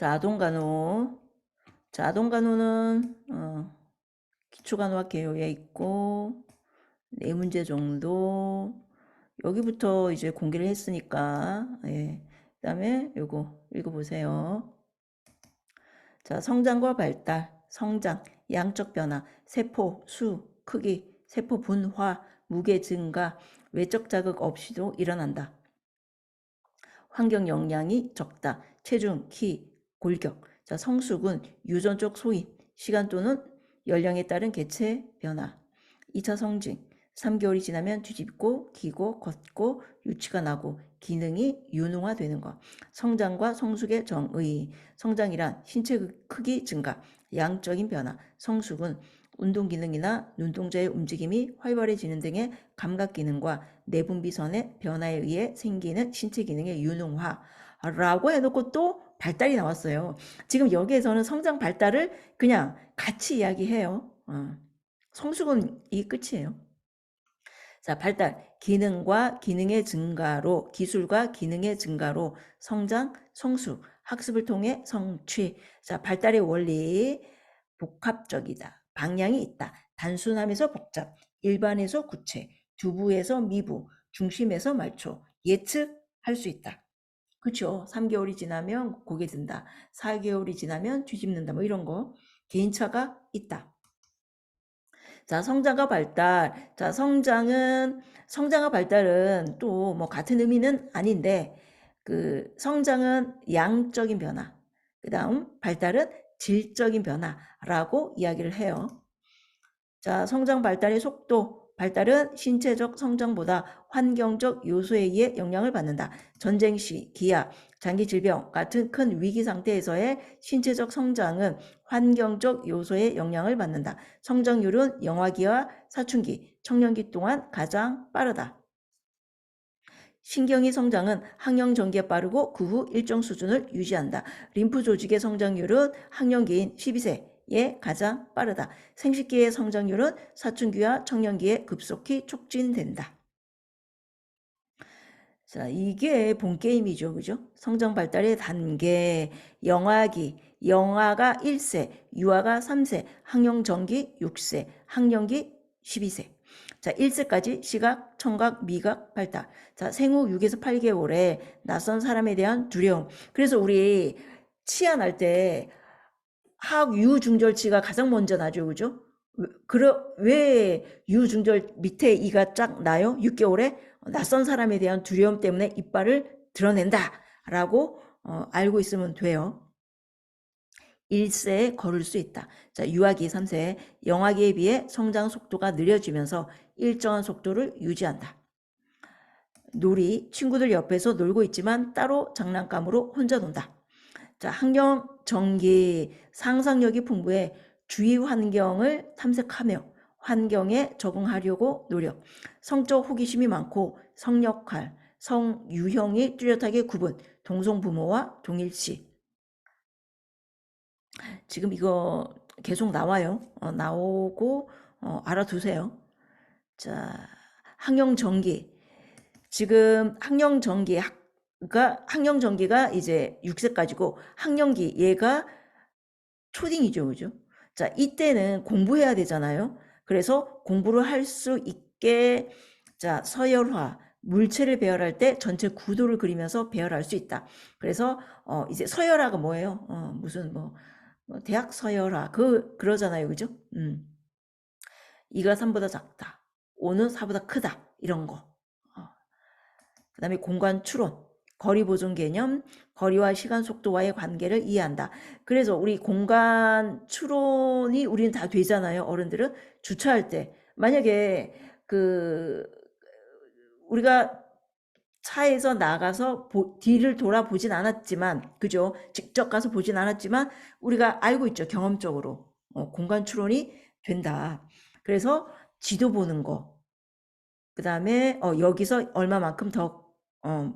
자, 아동간호. 자, 아동간호는 기초간호학 개요에 있고 네 문제 정도 여기부터 이제 공개를 했으니까 예. 그다음에 요거 읽어보세요. 자, 성장과 발달, 성장, 양적 변화, 세포 수, 크기, 세포 분화, 무게 증가, 외적 자극 없이도 일어난다. 환경 영향이 적다. 체중, 키, 골격. 자, 성숙은 유전적 소인, 시간 또는 연령에 따른 개체 변화. 2차 성징. 3개월이 지나면 뒤집고, 기고, 걷고, 유치가 나고, 기능이 유능화되는 것. 성장과 성숙의 정의. 성장이란 신체 크기 증가, 양적인 변화. 성숙은 운동 기능이나 눈동자의 움직임이 활발해지는 등의 감각 기능과 내분비선의 변화에 의해 생기는 신체 기능의 유능화라고 해놓고 또 발달이 나왔어요. 지금 여기에서는 성장 발달을 그냥 같이 이야기해요. 성숙은 이 끝이에요. 자, 발달, 기능과 기능의 증가로, 기술과 기능의 증가로 성장, 성숙, 학습을 통해 성취. 자, 발달의 원리, 복합적이다. 방향이 있다. 단순함에서 복잡, 일반에서 구체, 두부에서 미부, 중심에서 말초, 예측할 수 있다. 그렇죠. 3개월이 지나면 고개 든다. 4개월이 지나면 뒤집는다. 뭐 이런 거. 개인차가 있다. 자, 성장과 발달. 자, 성장과 발달은 또 뭐 같은 의미는 아닌데, 그 성장은 양적인 변화, 그 다음 발달은 질적인 변화라고 이야기를 해요. 자, 성장 발달의 속도, 발달은 신체적 성장보다 환경적 요소에 의해 영향을 받는다. 전쟁 시, 기아, 장기 질병 같은 큰 위기 상태에서의 신체적 성장은 환경적 요소에 영향을 받는다. 성장률은 영아기와 사춘기, 청년기 동안 가장 빠르다. 신경의 성장은 항형 전기에 빠르고 그 후 일정 수준을 유지한다. 림프 조직의 성장률은 학령기인 12세에 가장 빠르다. 생식기의 성장률은 사춘기와 청년기에 급속히 촉진된다. 자, 이게 본 게임이죠. 그죠? 성장 발달의 단계, 영아기, 영아가 1세, 유아가 3세, 학령 전기 6세, 학령기 12세. 자, 1세까지 시각, 청각, 미각, 발달. 자, 생후 6에서 8개월에 낯선 사람에 대한 두려움. 그래서 우리 치아 날 때 유중절치가 가장 먼저 나죠. 그죠? 왜 유중절 밑에 이가 쫙 나요? 6개월에 낯선 사람에 대한 두려움 때문에 이빨을 드러낸다라고 알고 있으면 돼요. 1세에 걸을 수 있다. 자, 유아기 3세, 영아기에 비해 성장 속도가 느려지면서 일정한 속도를 유지한다. 놀이, 친구들 옆에서 놀고 있지만 따로 장난감으로 혼자 논다. 자, 학령 전기, 상상력이 풍부해 주위 환경을 탐색하며 환경에 적응하려고 노력. 성적 호기심이 많고 성역할, 성유형이 뚜렷하게 구분, 동성부모와 동일시. 지금 이거 계속 나와요. 나오고 알아두세요. 자, 학령전기. 지금 학령전기가 이제 6세까지고 학령기 얘가 초딩이죠. 그죠? 자, 이때는 공부해야 되잖아요. 그래서 공부를 할 수 있게 자, 서열화, 물체를 배열할 때 전체 구도를 그리면서 배열할 수 있다. 그래서 이제 서열화가 뭐예요? 무슨 뭐 대학 서열화 그러잖아요. 그죠? 2가 3보다 작다. 5는 4보다 크다. 이런 거. 그 다음에 공간 추론, 거리 보존 개념, 거리와 시간 속도와의 관계를 이해한다. 그래서 우리 공간 추론이 우리는 다 되잖아요. 어른들은 주차할 때 만약에 우리가 차에서 나가서 뒤를 돌아보진 않았지만, 그죠? 직접 가서 보진 않았지만 우리가 알고 있죠. 경험적으로 공간 추론이 된다. 그래서 지도 보는 거, 그 다음에 여기서 얼마만큼 더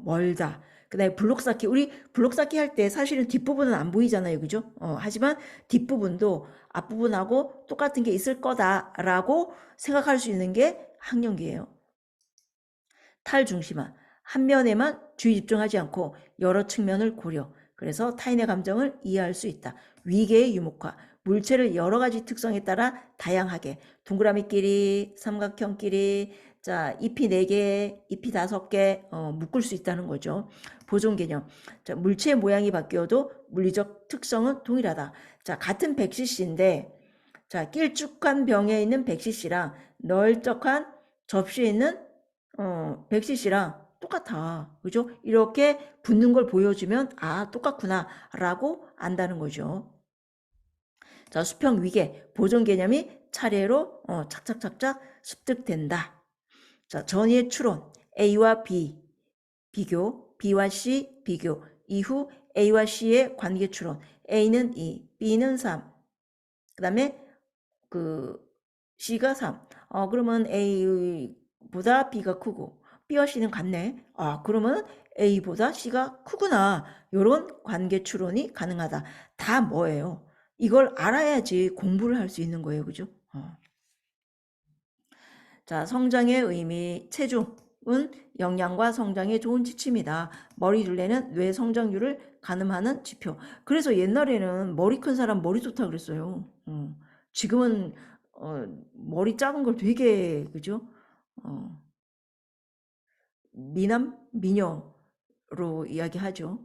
멀다. 그 다음에 블록 쌓기. 우리 블록 쌓기 할 때 사실은 뒷부분은 안 보이잖아요. 그죠? 하지만 뒷부분도 앞부분하고 똑같은 게 있을 거다라고 생각할 수 있는 게 학령기예요. 탈중심화. 한 면에만 주의 집중하지 않고 여러 측면을 고려. 그래서 타인의 감정을 이해할 수 있다. 위계의 유목화. 물체를 여러 가지 특성에 따라 다양하게 동그라미끼리, 삼각형끼리, 자, 잎이 4개, 잎이 5개 묶을 수 있다는 거죠. 보존 개념. 자, 물체의 모양이 바뀌어도 물리적 특성은 동일하다. 자, 같은 100cc인데 자, 길쭉한 병에 있는 100cc랑 널쩍한 접시에 있는 100cc랑 똑같아. 그죠? 이렇게 붙는 걸 보여주면 아, 똑같구나 라고 안다는 거죠. 자, 수평 위계 보존 개념이 차례로 착착착착 습득된다. 자, 전이의 추론 A와 B 비교, B와 C 비교 이후 A와 C의 관계 추론 A는 2, B는 3. 그 다음에 그 C가 3. 그러면 A보다 B가 크고 B와 C는 같네. 그러면 A보다 C가 크구나. 이런 관계 추론이 가능하다. 다 뭐예요? 이걸 알아야지 공부를 할 수 있는 거예요. 그죠? 자, 성장의 의미, 체중은 영양과 성장에 좋은 지침이다. 머리 둘레는 뇌 성장률을 가늠하는 지표. 그래서 옛날에는 머리 큰 사람 머리 좋다 그랬어요. 지금은 머리 작은 걸 되게 그죠? 미남, 미녀로 이야기하죠.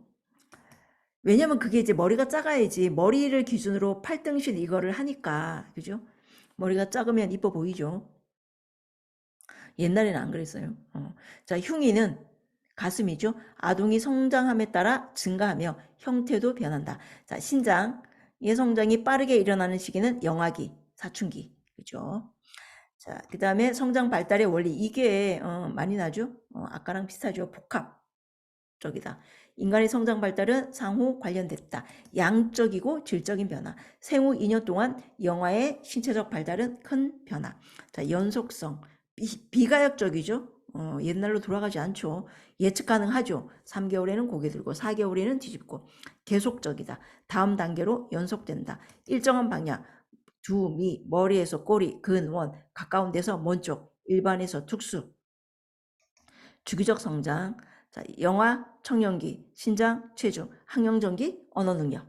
왜냐면 그게 이제 머리가 작아야지 머리를 기준으로 팔등신 이거를 하니까 그죠? 머리가 작으면 이뻐 보이죠. 옛날에는 안 그랬어요. 자, 흉이는 가슴이죠. 아동이 성장함에 따라 증가하며 형태도 변한다. 자, 신장의 성장이 빠르게 일어나는 시기는 영아기, 사춘기. 그죠? 자, 그 다음에 성장 발달의 원리. 이게 많이 나죠? 아까랑 비슷하죠. 복합적이다. 인간의 성장 발달은 상호 관련됐다. 양적이고 질적인 변화. 생후 2년 동안 영아의 신체적 발달은 큰 변화. 자, 연속성. 비가역적이죠. 옛날로 돌아가지 않죠. 예측 가능하죠. 3개월에는 고개 들고 4개월에는 뒤집고 계속적이다. 다음 단계로 연속된다. 일정한 방향. 두, 미, 머리에서 꼬리, 근, 원, 가까운 데서 먼 쪽, 일반에서 특수. 주기적 성장. 자, 영아, 청년기, 신장, 체중, 학령전기, 언어 능력.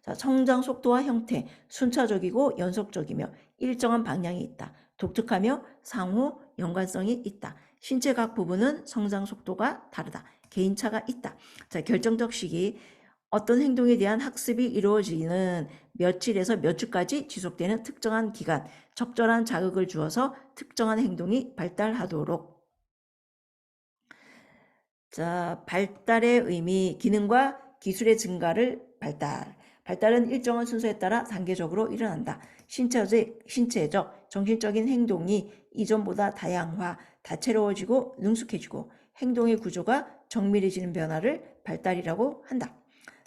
자, 성장 속도와 형태, 순차적이고 연속적이며 일정한 방향이 있다. 독특하며 상호 연관성이 있다. 신체 각 부분은 성장 속도가 다르다. 개인차가 있다. 자, 결정적 시기. 어떤 행동에 대한 학습이 이루어지는 며칠에서 몇 주까지 지속되는 특정한 기간, 적절한 자극을 주어서 특정한 행동이 발달하도록. 자, 발달의 의미, 기능과 기술의 증가를 발달은 일정한 순서에 따라 단계적으로 일어난다. 신체적, 정신적인 행동이 이전보다 다양화, 다채로워지고 능숙해지고 행동의 구조가 정밀해지는 변화를 발달이라고 한다.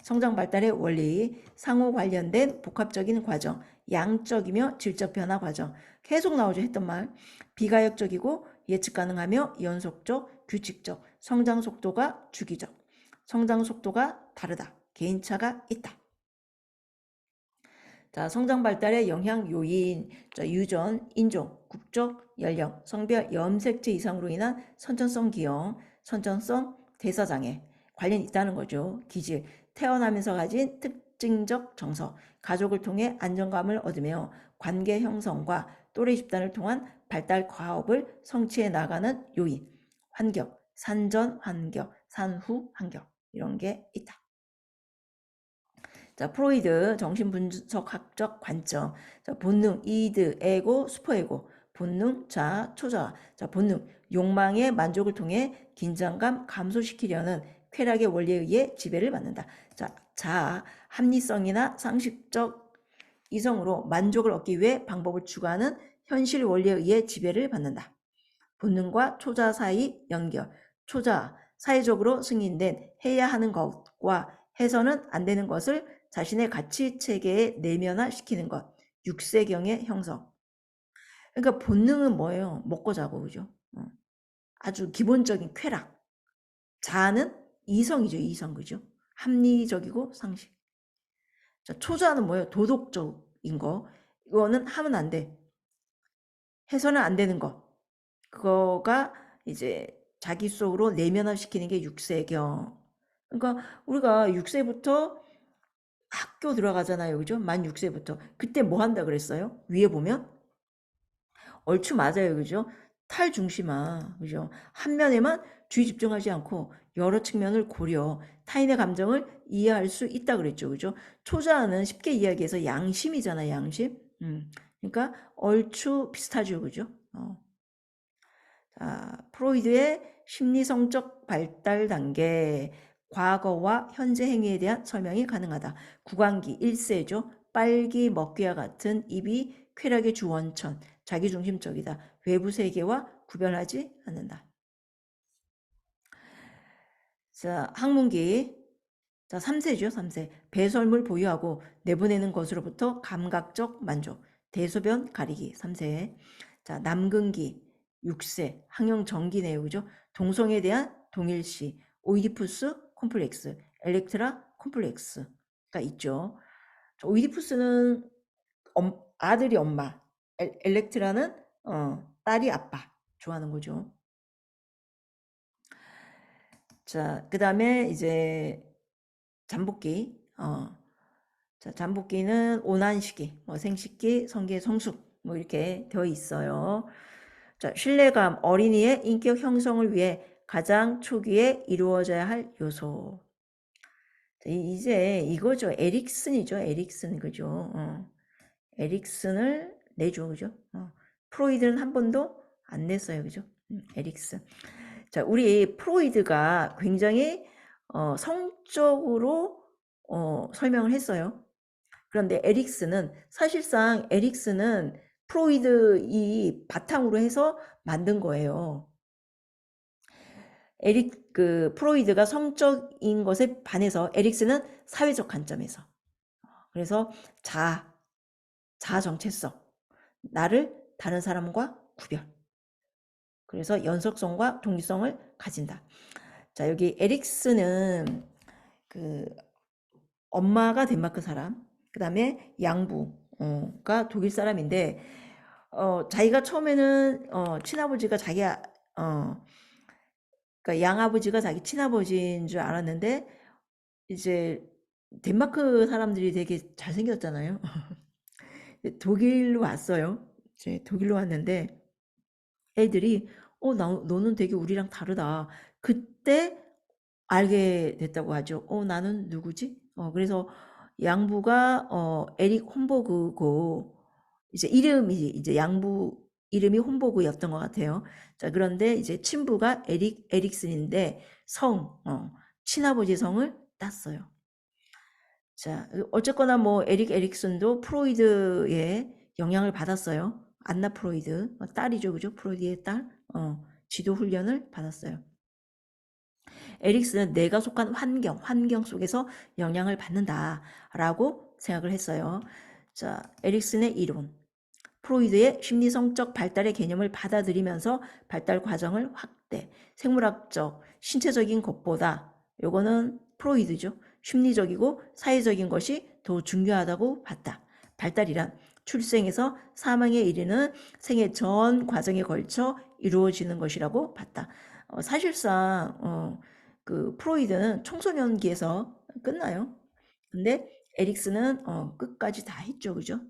성장 발달의 원리, 상호 관련된 복합적인 과정, 양적이며 질적 변화 과정. 계속 나오죠. 했던 말. 비가역적이고 예측 가능하며 연속적, 규칙적, 성장 속도가 주기적, 성장 속도가 다르다. 개인차가 있다. 자, 성장 발달의 영향 요인, 자, 유전, 인종, 국적, 연령, 성별, 염색체 이상으로 인한 선천성 기형, 선천성 대사장애 관련 있다는 거죠. 기질, 태어나면서 가진 특징적 정서, 가족을 통해 안정감을 얻으며 관계 형성과 또래 집단을 통한 발달 과업을 성취해 나가는 요인, 환경, 산전 환경, 산후 환경 이런 게 있다. 자, 프로이드 정신분석학적 관점. 자, 본능, 이드, 에고, 슈퍼에고. 본능, 자, 초자. 자, 본능, 욕망의 만족을 통해 긴장감 감소시키려는 쾌락의 원리에 의해 지배를 받는다. 자, 합리성이나 상식적 이성으로 만족을 얻기 위해 방법을 추구하는 현실 원리에 의해 지배를 받는다. 본능과 초자 사이 연결. 초자, 사회적으로 승인된 해야 하는 것과 해서는 안 되는 것을 자신의 가치 체계에 내면화시키는 것. 육세경의 형성. 그러니까 본능은 뭐예요? 먹고 자고, 그죠? 아주 기본적인 쾌락. 자는 이성이죠, 이성, 그죠? 합리적이고 상식. 자, 초자는 뭐예요? 도덕적인 거. 이거는 하면 안 돼. 해서는 안 되는 거. 그거가 이제 자기 속으로 내면화시키는 게 육세경. 그러니까 우리가 6세부터 학교 들어가잖아요. 그죠? 만 6세부터. 그때 뭐 한다 그랬어요? 위에 보면? 얼추 맞아요. 그죠? 탈중심화. 그죠? 한 면에만 주의 집중하지 않고 여러 측면을 고려, 타인의 감정을 이해할 수 있다 그랬죠. 그죠? 초자는 쉽게 이야기해서 양심이잖아, 양심. 그러니까 얼추 비슷하죠. 그죠? 자, 프로이드의 심리성적 발달 단계, 과거와 현재 행위에 대한 설명이 가능하다. 구강기 1세죠. 빨기, 먹기와 같은 입이 쾌락의 주원천, 자기중심적이다. 외부 세계와 구별하지 않는다. 자, 학문기. 자, 3세죠. 3세. 배설물 보유하고 내보내는 것으로부터 감각적 만족. 대소변 가리기. 3세. 자, 남근기. 6세. 항영 전기 내용이죠. 동성에 대한 동일시. 오이디푸스 콤플렉스. 엘렉트라 콤플렉스가 있죠. 오이디푸스는 아들이 엄마. 엘렉트라는 딸이 아빠. 좋아하는 거죠. 자, 그 다음에 이제 잠복기. 자, 잠복기는 오난시기, 뭐 생식기, 성기의 성숙, 뭐 이렇게 되어 있어요. 자, 신뢰감, 어린이의 인격 형성을 위해 가장 초기에 이루어져야 할 요소. 자, 이제 이거죠. 에릭슨이죠. 에릭슨, 그죠? 에릭슨을 내죠, 그죠? 프로이드는 한 번도 안 냈어요, 그죠? 에릭슨. 자, 우리 프로이드가 굉장히 성적으로 설명을 했어요. 그런데 에릭슨은 사실상 에릭슨은 프로이드 이 바탕으로 해서 만든 거예요. 프로이드가 성적인 것에 반해서 에릭슨은 사회적 관점에서. 그래서 자아 정체성, 나를 다른 사람과 구별. 그래서 연속성과 독립성을 가진다. 자, 여기 에릭슨은 그 엄마가 덴마크 사람, 그 다음에 양부가 독일 사람인데, 자기가 처음에는 친아버지가 자기야, 그러니까 양아버지가 자기 친아버지인 줄 알았는데, 이제 덴마크 사람들이 되게 잘생겼잖아요. 독일로 왔어요. 이제 독일로 왔는데 애들이 너는 되게 우리랑 다르다. 그때 알게 됐다고 하죠. 나는 누구지? 그래서 양부가 에릭 홈버그고 이제 이름이 이제 양부 이름이 홈버그였던 것 같아요. 자, 그런데 이제 친부가 에릭슨인데 친아버지 성을 땄어요. 자, 어쨌거나 뭐 에릭슨도 프로이드의 영향을 받았어요. 안나 프로이드, 딸이죠, 그죠? 프로이드의 딸, 지도 훈련을 받았어요. 에릭슨은 내가 속한 환경 속에서 영향을 받는다라고 생각을 했어요. 자, 에릭슨의 이론. 프로이드의 심리성적 발달의 개념을 받아들이면서 발달 과정을 확대, 생물학적, 신체적인 것보다 요거는 프로이드죠. 심리적이고 사회적인 것이 더 중요하다고 봤다. 발달이란 출생에서 사망에 이르는 생애 전 과정에 걸쳐 이루어지는 것이라고 봤다. 사실상 그 프로이드는 청소년기에서 끝나요. 근데 에릭슨은 끝까지 다 했죠. 그죠?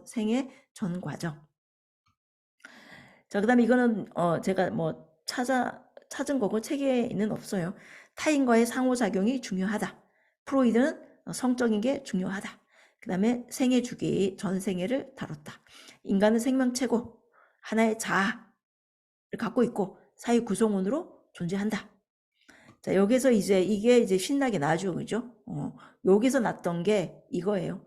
생애 전 과정. 자, 그다음에 이거는 제가 뭐 찾은 거고 책에는 없어요. 타인과의 상호작용이 중요하다. 프로이드는 성적인 게 중요하다. 그다음에 생애 주기, 전 생애를 다뤘다. 인간은 생명체고 하나의 자아를 갖고 있고 사회 구성원으로 존재한다. 자, 여기서 이게 이제 신나게 나죠, 그죠? 여기서 났던 게 이거예요.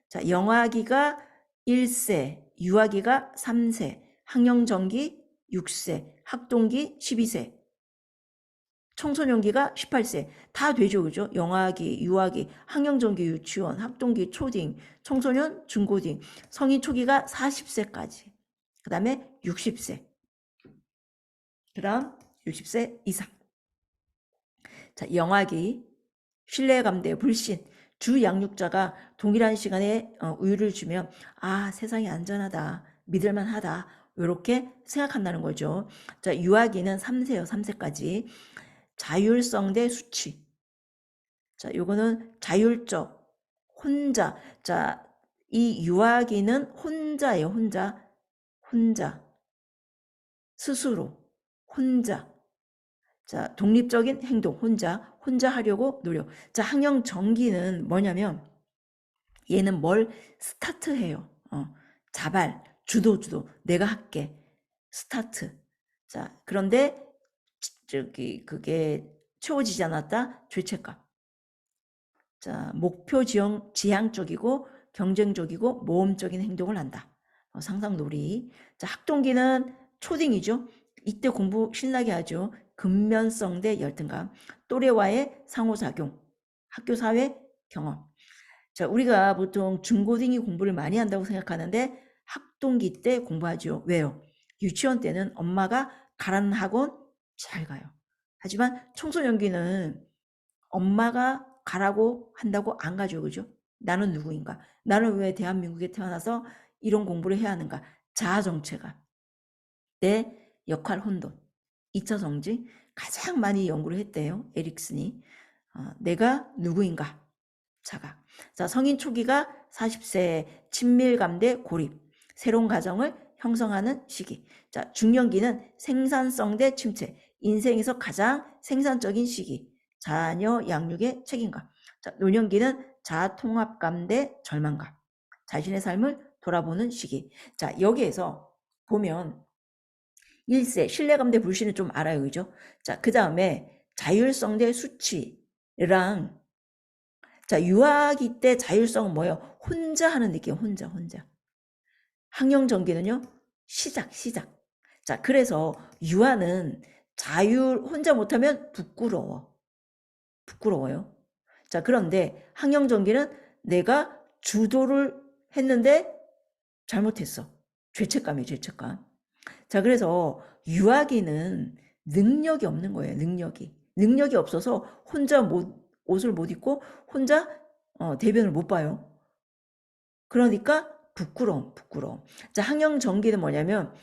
자, 영아기가 1세, 유아기가 3세, 학령정기 6세, 학동기 12세, 청소년기가 18세. 다 되죠, 그죠? 영아기, 유아기, 학령정기 유치원, 학동기 초딩, 청소년 중고딩, 성인 초기가 40세까지. 그 다음에 60세. 그 다음 60세 이상. 자, 영아기, 신뢰감대, 불신, 주 양육자가 동일한 시간에 우유를 주면 세상이 안전하다, 믿을만하다 이렇게 생각한다는 거죠. 자, 유아기는 3세요. 3세까지. 자율성 대 수치. 자, 요거는 자율적, 혼자. 자, 이 유아기는 혼자예요, 혼자. 혼자. 스스로. 혼자. 자, 독립적인 행동, 혼자 하려고 노력. 자, 항영 정기는 뭐냐면 얘는 뭘 스타트해요. 자발, 주도, 내가 할게. 스타트. 자, 그런데 그게 채워지지 않았다. 죄책감. 자, 목표 지향적이고 경쟁적이고 모험적인 행동을 한다. 상상놀이. 자, 학동기는 초딩이죠. 이때 공부 신나게 하죠. 근면성 대 열등감, 또래와의 상호작용, 학교 사회 경험. 자, 우리가 보통 중고등이 공부를 많이 한다고 생각하는데 학동기 때 공부하죠. 왜요? 유치원 때는 엄마가 가라는 학원 잘 가요. 하지만 청소년기는 엄마가 가라고 한다고 안 가죠. 그죠? 나는 누구인가? 나는 왜 대한민국에 태어나서 이런 공부를 해야 하는가? 자아정체가. 내 역할 혼돈. 2차 정지 가장 많이 연구를 했대요. 에릭슨이. 내가 누구인가? 자각. 자, 성인 초기가 40세 친밀감 대 고립. 새로운 가정을 형성하는 시기. 자, 중년기는 생산성 대 침체. 인생에서 가장 생산적인 시기. 자녀 양육의 책임감. 자, 노년기는 자아통합감 대 절망감. 자신의 삶을 돌아보는 시기. 자, 여기에서 보면 1세 신뢰감 대 불신을 좀 알아요. 그죠? 자, 그 다음에 자율성 대 수치랑 자, 유아기 때 자율성은 뭐예요? 혼자 하는 느낌, 혼자. 학령전기는요, 시작. 자, 그래서 유아는 혼자 못하면 부끄러워요. 자, 그런데 학령전기는 내가 주도를 했는데 잘못했어. 죄책감. 자, 그래서 유아기는 능력이 없는 거예요, 능력이 없어서 혼자 옷을 못 입고 혼자 대변을 못 봐요. 그러니까 부끄러움. 자, 학령정기는 뭐냐면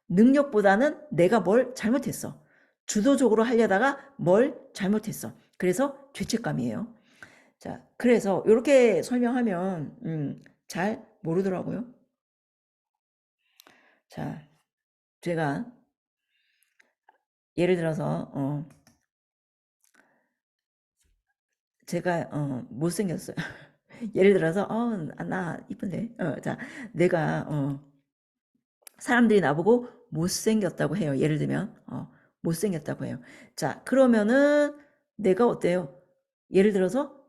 능력보다는 내가 뭘 잘못했어. 주도적으로 하려다가 뭘 잘못했어. 그래서 죄책감이에요. 자, 그래서 이렇게 설명하면 잘 모르더라고요. 자, 제가 예를 들어서 제가 못생겼어요. 예를 들어서 나 이쁜데. 자, 내가 사람들이 나보고 못생겼다고 해요. 예를 들면 못생겼다고 해요. 자, 그러면은 내가 어때요? 예를 들어서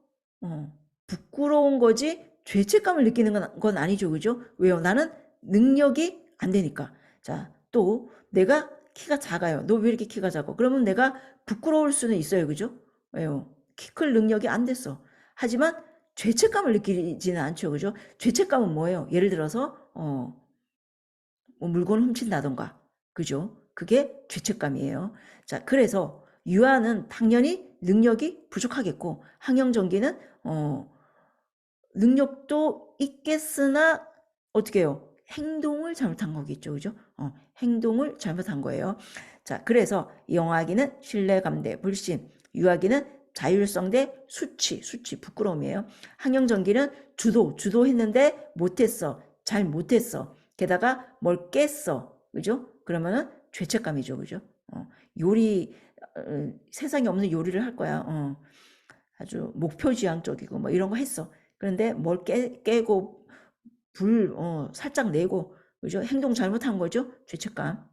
부끄러운 거지 죄책감을 느끼는 건 아니죠. 그죠? 왜요? 나는 능력이 안 되니까. 자, 또 내가 키가 작아요. 너 왜 이렇게 키가 작아? 그러면 내가 부끄러울 수는 있어요. 그죠? 왜요? 키 클 능력이 안 됐어. 하지만 죄책감을 느끼지는 않죠. 그죠? 죄책감은 뭐예요? 예를 들어서 뭐 물건을 훔친다던가. 그죠? 그게 죄책감이에요. 자, 그래서 유아는 당연히 능력이 부족하겠고 학령정기는 능력도 있겠으나 어떻게 해요? 행동을 잘못한 거겠죠. 그죠? 행동을 잘못한 거예요. 자, 그래서 영아기는 신뢰감 대 불신, 유아기는 자율성 대 수치, 부끄러움이에요. 학령정기는 주도했는데 못했어, 잘 못했어. 게다가 뭘 깼어, 그죠? 그러면은 죄책감이죠, 그죠? 요리 세상에 없는 요리를 할 거야. 아주 목표지향적이고 뭐 이런 거 했어. 그런데 뭘 깨고 불 살짝 내고 그죠? 행동 잘못한 거죠? 죄책감.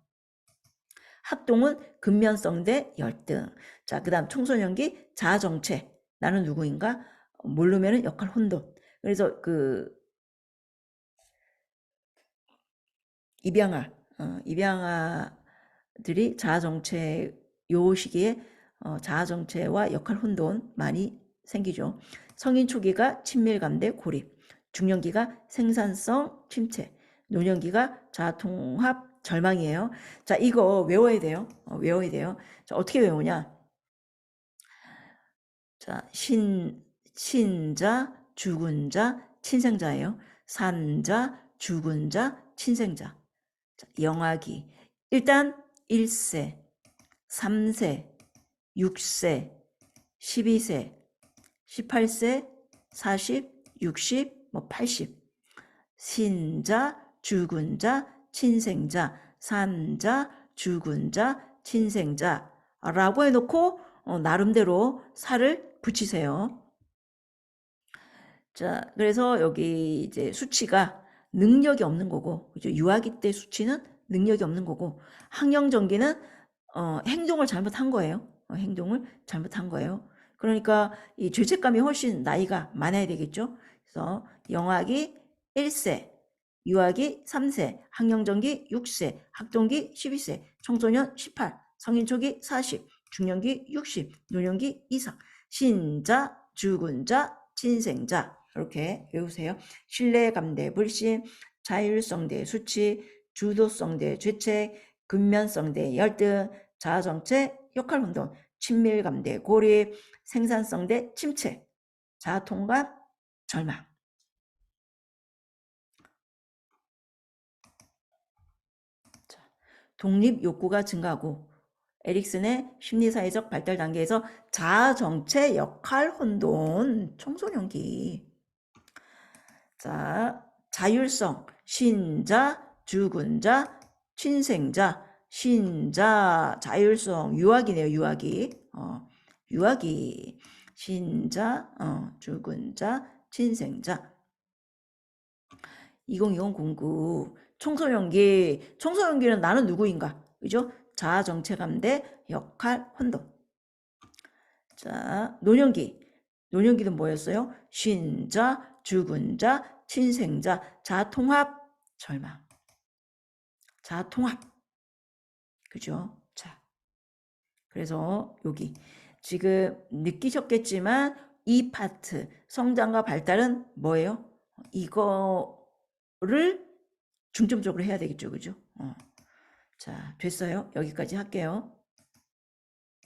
학동은 근면성 대 열등. 자, 그다음 청소년기 자아정체. 나는 누구인가? 모르면은 역할 혼돈. 그래서 그 입양아들이 자아정체 요 시기에 자아정체와 역할 혼돈 많이 생기죠. 성인 초기가 친밀감 대 고립, 중년기가 생산성 침체, 노년기가 자아통합 절망이에요. 자, 이거 외워야 돼요. 자, 어떻게 외우냐? 자, 신자, 죽은 자, 친생자예요. 산자, 죽은 자, 친생자. 자, 영아기. 일단 1세, 3세, 6세, 12세, 18세, 40, 60, 뭐 80. 신자, 죽은 자, 친생자, 산자, 죽은 자, 친생자 라고 해놓고 나름대로 살을 붙이세요. 자, 그래서 여기 이제 수치가 능력이 없는 거고, 그죠? 유아기 때 수치는 능력이 없는 거고, 학령정기는 행동을 잘못한 거예요. 행동을 잘못한 거예요. 그러니까 이 죄책감이 훨씬 나이가 많아야 되겠죠. 그래서 영아기 1세, 유아기 3세, 학령정기 6세, 학동기 12세, 청소년 18, 성인 초기 40, 중년기 60, 노년기 이상, 신자, 죽은 자, 친생자 이렇게 외우세요. 신뢰감대 불신, 자율성대 수치, 주도성대 죄책, 근면성대 열등, 자아정체, 역할운동, 친밀감대 고립, 생산성대 침체, 자아통감, 절망. 자, 독립 욕구가 증가하고 에릭슨의 심리사회적 발달 단계에서 자아정체 역할 혼돈 청소년기. 자, 자율성, 신자, 죽은 자, 친생자, 신자, 자율성, 유아기네요, 유아기. 유아기, 신자, 죽은 자, 친생자. 202009 청소년기는 나는 누구인가? 그죠? 자아정체감대 역할 혼돈. 자, 노년기는 뭐였어요? 신자, 죽은 자, 친생자, 자통합, 절망. 자통합. 그죠? 자, 그래서 여기 지금 느끼셨겠지만 이 파트 성장과 발달은 뭐예요? 이거를 중점적으로 해야 되겠죠. 그죠? 자, 됐어요. 여기까지 할게요.